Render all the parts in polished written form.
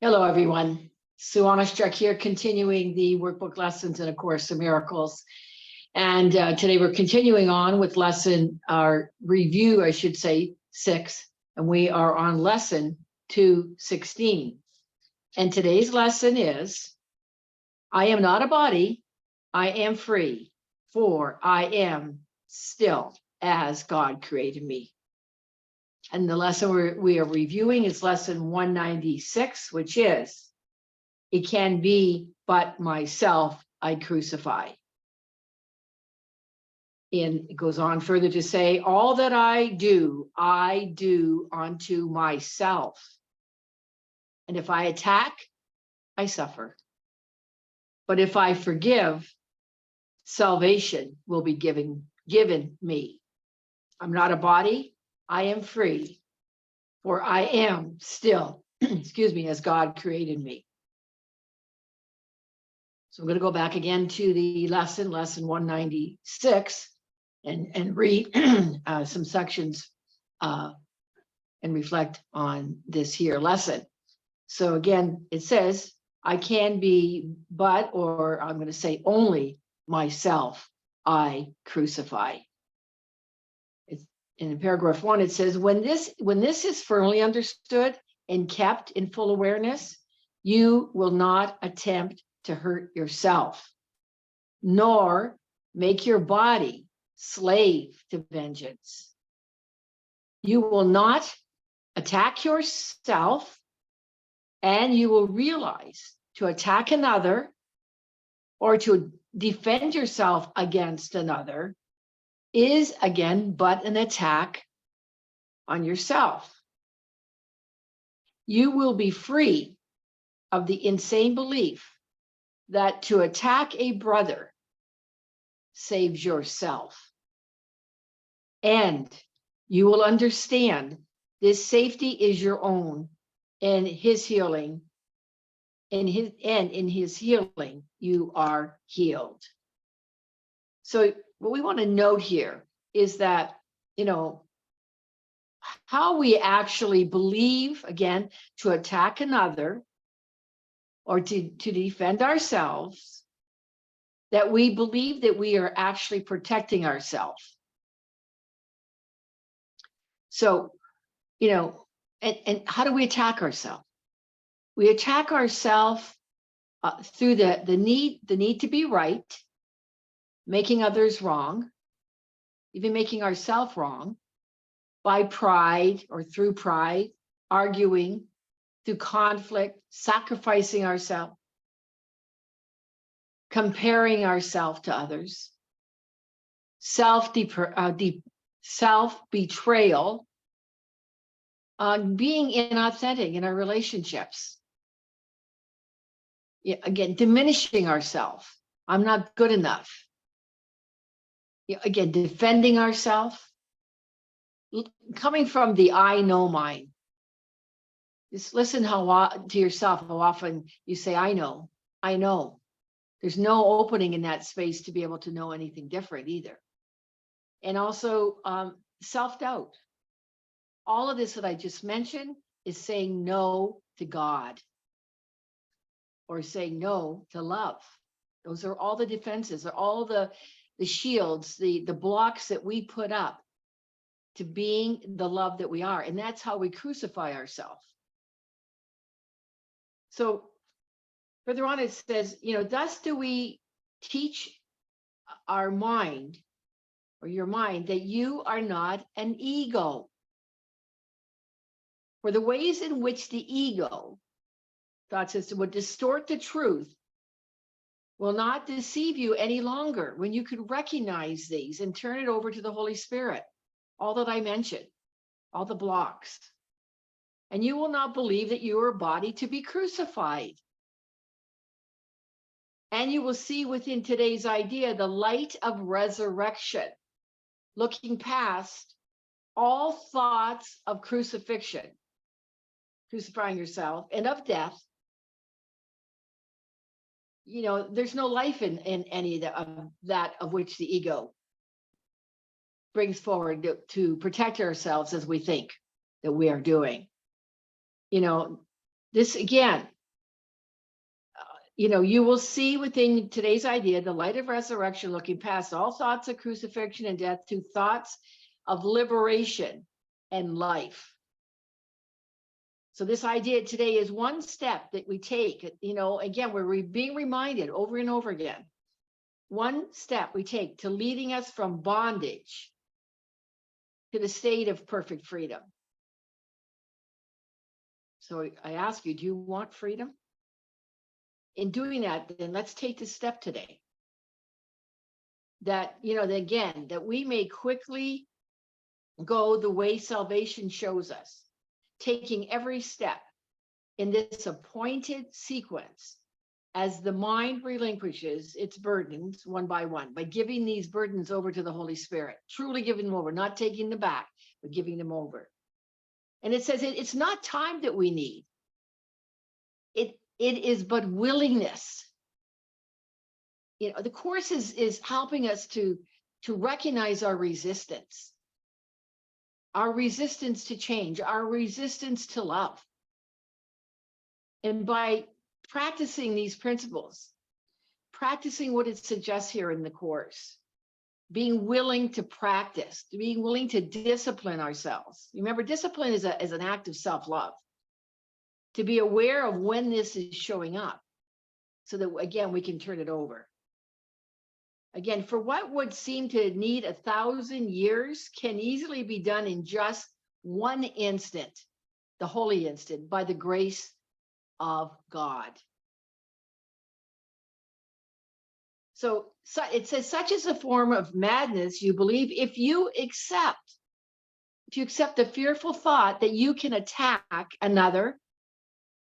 Hello, everyone. Sue.oneschuk here, continuing the workbook lessons in A Course in Miracles. And today we're continuing on with our review, I should say, 6. And we are on lesson 216. And today's lesson is, I am not a body, I am free, for I am still as God created me. And the lesson we are reviewing is lesson 196, which is, it can be but myself I crucify. And it goes on further to say, all that I do unto myself. And if I attack, I suffer. But if I forgive, salvation will be given me. I'm not a body, I am free, for I am still, excuse me, as God created me. So I'm going to go back again to the lesson 196, and read some sections and reflect on this here lesson. So again, it says, I can be but, or I'm going to say only, myself I crucify. In paragraph 1, it says, when this is firmly understood and kept in full awareness, you will not attempt to hurt yourself, nor make your body slave to vengeance. You will not attack yourself, and you will realize to attack another or to defend yourself against another is again but an attack on yourself. You will be free of the insane belief that to attack a brother saves yourself. And you will understand this safety is your own, and his healing, in his healing, you are healed. So what we want to note here is that, how we actually believe, again, to attack another or to defend ourselves, that we believe that we are actually protecting ourselves. So, and how do we attack ourselves? We attack ourselves through the need to be right, making others wrong, even making ourselves wrong, by pride or through pride, arguing, through conflict, sacrificing ourselves, comparing ourselves to others, self-betrayal, being inauthentic in our relationships. Again, diminishing ourselves. I'm not good enough. Again, defending ourselves, coming from the I know mind. Just listen to yourself, how often you say, I know. There's no opening in that space to be able to know anything different either. And also self-doubt. All of this that I just mentioned is saying no to God, or saying no to love. Those are all the defenses, are all the shields, the blocks that we put up to being the love that we are. And that's how we crucify ourselves. So further on, it says, thus do we teach our mind, or your mind, that you are not an ego. For the ways in which the ego, thought system, would distort the truth will not deceive you any longer when you could recognize these and turn it over to the Holy Spirit. All that I mentioned, all the blocks. And you will not believe that you are a body to be crucified. And you will see within today's idea the light of resurrection, looking past all thoughts of crucifixion, crucifying yourself, and of death. There's no life in any of that of which the ego brings forward to protect ourselves as we think that we are doing. This again, you will see within today's idea, the light of resurrection, looking past all thoughts of crucifixion and death to thoughts of liberation and life. So this idea today is one step that we take, again, we're being reminded over and over again. One step we take to leading us from bondage to the state of perfect freedom. So I ask you, do you want freedom? In doing that, then let's take this step today. That, again, that we may quickly go the way salvation shows us, taking every step in this appointed sequence as the mind relinquishes its burdens one by one, by giving these burdens over to the Holy Spirit, truly giving them over, not taking them back, but giving them over. And it says it's not time that we need. It is but willingness. The Course is helping us to recognize our resistance to change, our resistance to love. And by practicing these principles, practicing what it suggests here in the Course, being willing to practice, being willing to discipline ourselves. Remember, discipline is an act of self-love. To be aware of when this is showing up so that, again, we can turn it over. Again, for what would seem to need 1,000 years can easily be done in just one instant, the holy instant, by the grace of God. So it says, such is a form of madness, you believe, if you accept the fearful thought that you can attack another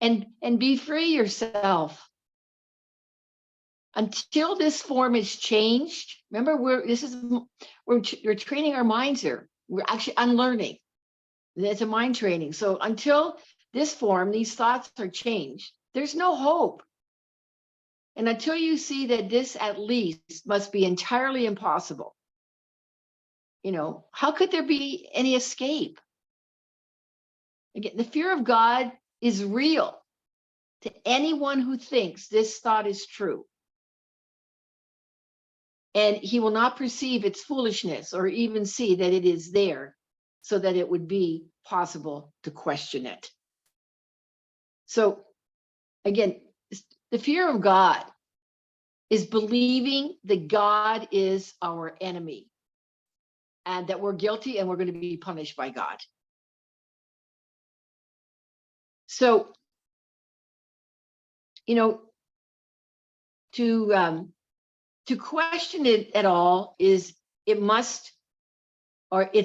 and be free yourself. Until this form is changed, remember, we're training our minds here. We're actually unlearning. It's a mind training. So until this form, these thoughts are changed, there's no hope. And until you see that this at least must be entirely impossible, how could there be any escape? Again, the fear of God is real to anyone who thinks this thought is true. And he will not perceive its foolishness or even see that it is there so that it would be possible to question it. So again, the fear of God is believing that God is our enemy and that we're guilty and we're going to be punished by God. So, to question it at all is, its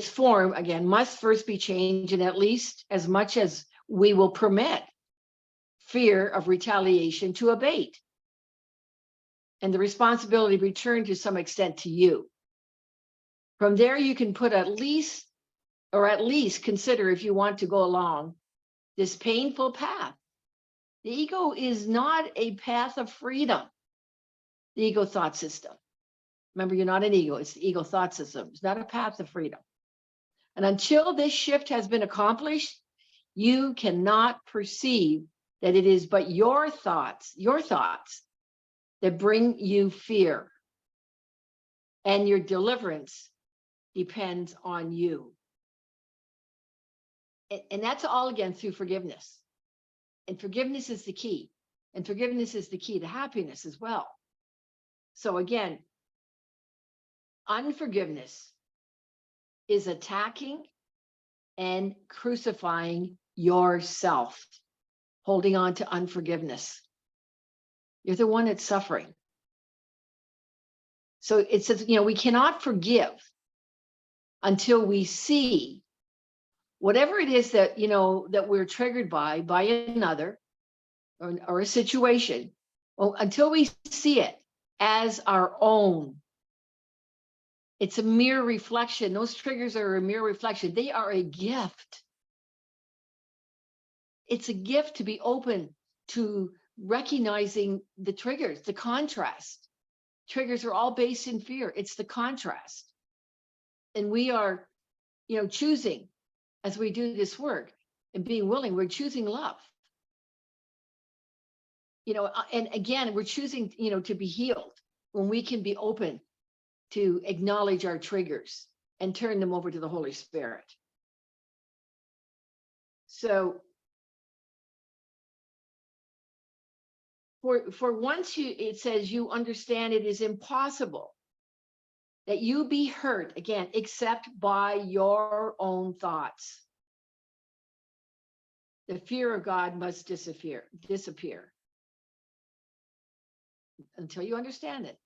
form, again, must first be changed, and at least as much as we will permit fear of retaliation to abate, and the responsibility returned to some extent to you. From there, you can put at least consider if you want to go along this painful path. The ego is not a path of freedom. The ego thought system. Remember, you're not an ego. It's the ego thought system. It's not a path of freedom. And until this shift has been accomplished, you cannot perceive that it is but your thoughts that bring you fear. And your deliverance depends on you. And that's all, again, through forgiveness. And forgiveness is the key. And forgiveness is the key to happiness as well. So again, unforgiveness is attacking and crucifying yourself, holding on to unforgiveness. You're the one that's suffering. So it says, we cannot forgive until we see whatever it is that, that we're triggered by another or a situation, until we see it as our own. It's a mere reflection. Those triggers are a mere reflection. They are a gift. It's a gift to be open to recognizing the triggers, the contrast. Triggers are all based in fear. It's the contrast. And we are, choosing, as we do this work and being willing, we're choosing love. and again, we're choosing, to be healed when we can be open to acknowledge our triggers and turn them over to the Holy Spirit. So for once it says you understand it is impossible that you be hurt again, except by your own thoughts. The fear of God must disappear until you understand it.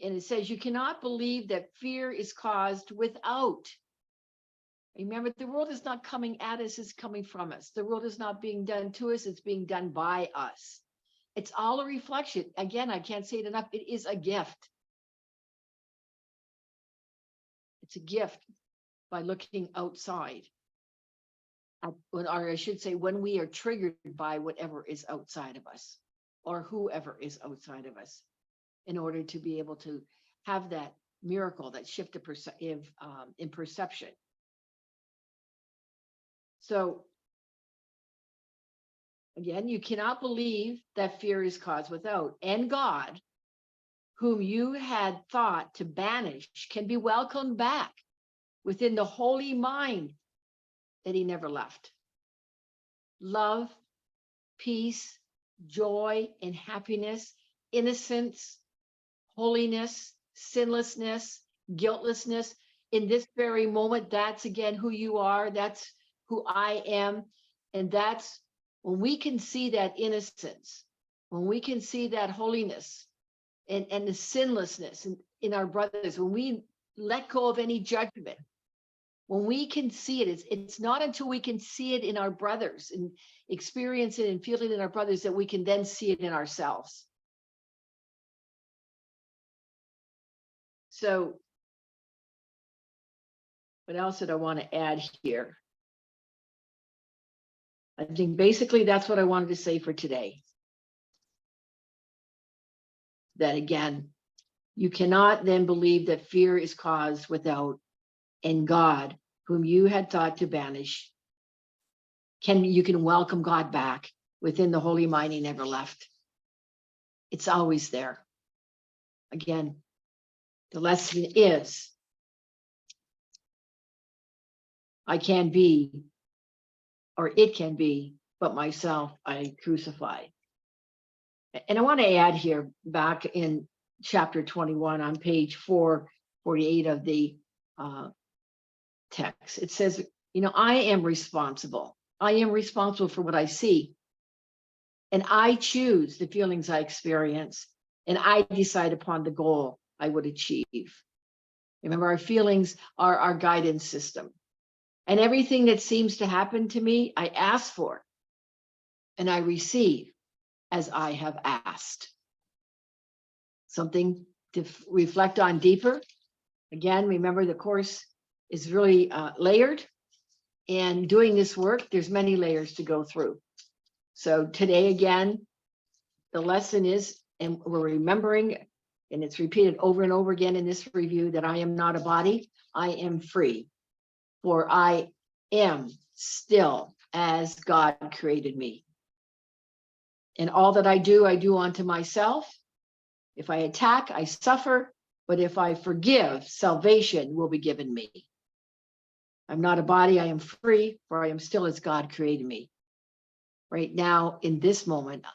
And it says you cannot believe that fear is caused without. Remember, the world is not coming at us, it's coming from us. The world is not being done to us, it's being done by us. It's all a reflection. Again, I can't say it enough. It is a gift. It's a gift by looking outside. Or I should say, when we are triggered by whatever is outside of us or whoever is outside of us, in order to be able to have that miracle, that shift in perception. So again, you cannot believe that fear is caused without. And God, whom you had thought to banish, can be welcomed back within the holy mind that he never left. Love, peace, joy, and happiness, innocence, holiness, sinlessness, guiltlessness. In this very moment, that's again who you are. That's who I am. And that's when we can see that innocence, when we can see that holiness and the sinlessness in our brothers, when we let go of any judgment, when we can see it, it's not until we can see it in our brothers and experience it and feel it in our brothers that we can then see it in ourselves. So what else did I want to add here? I think basically that's what I wanted to say for today. That again, you cannot then believe that fear is caused without, and God, whom you had thought to banish, you can welcome God back within the holy mind he never left. It's always there. Again, the lesson is, I can be, or it can be, but myself I crucify. And I want to add here, back in chapter 21 on page 448 of the text, it says, I am responsible. I am responsible for what I see. And I choose the feelings I experience, and I decide upon the goal I would achieve. Remember, our feelings are our guidance system. And everything that seems to happen to me, I ask for, and I receive as I have asked. Something to reflect on deeper. Again, remember the course is really layered, and doing this work, there's many layers to go through. So today, again, the lesson is, and we're remembering, and it's repeated over and over again in this review, that I am not a body, I am free, for I am still as God created me. And all that I do unto myself. If I attack, I suffer, but if I forgive, salvation will be given me. I'm not a body, I am free, for I am still as God created me. Right now, in this moment,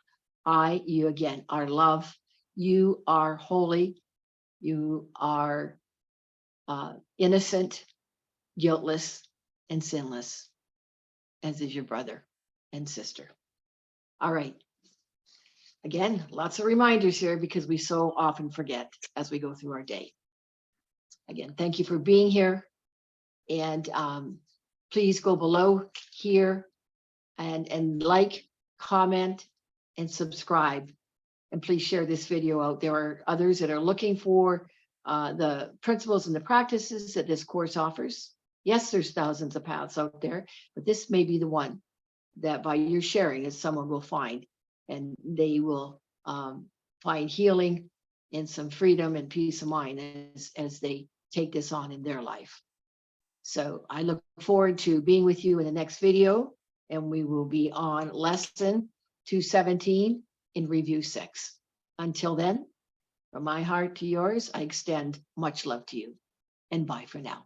you again are love. You are holy. You are innocent, guiltless, and sinless, as is your brother and sister. All right. Again, lots of reminders here because we so often forget as we go through our day. Again, thank you for being here. And please go below here and like, comment, and subscribe. And please share this video out. There are others that are looking for the principles and the practices that this course offers. Yes, there's thousands of paths out there, but this may be the one that by your sharing is someone will find, and they will find healing and some freedom and peace of mind as they take this on in their life. So I look forward to being with you in the next video, and we will be on lesson 217 in review 6. Until then, from my heart to yours, I extend much love to you, and bye for now.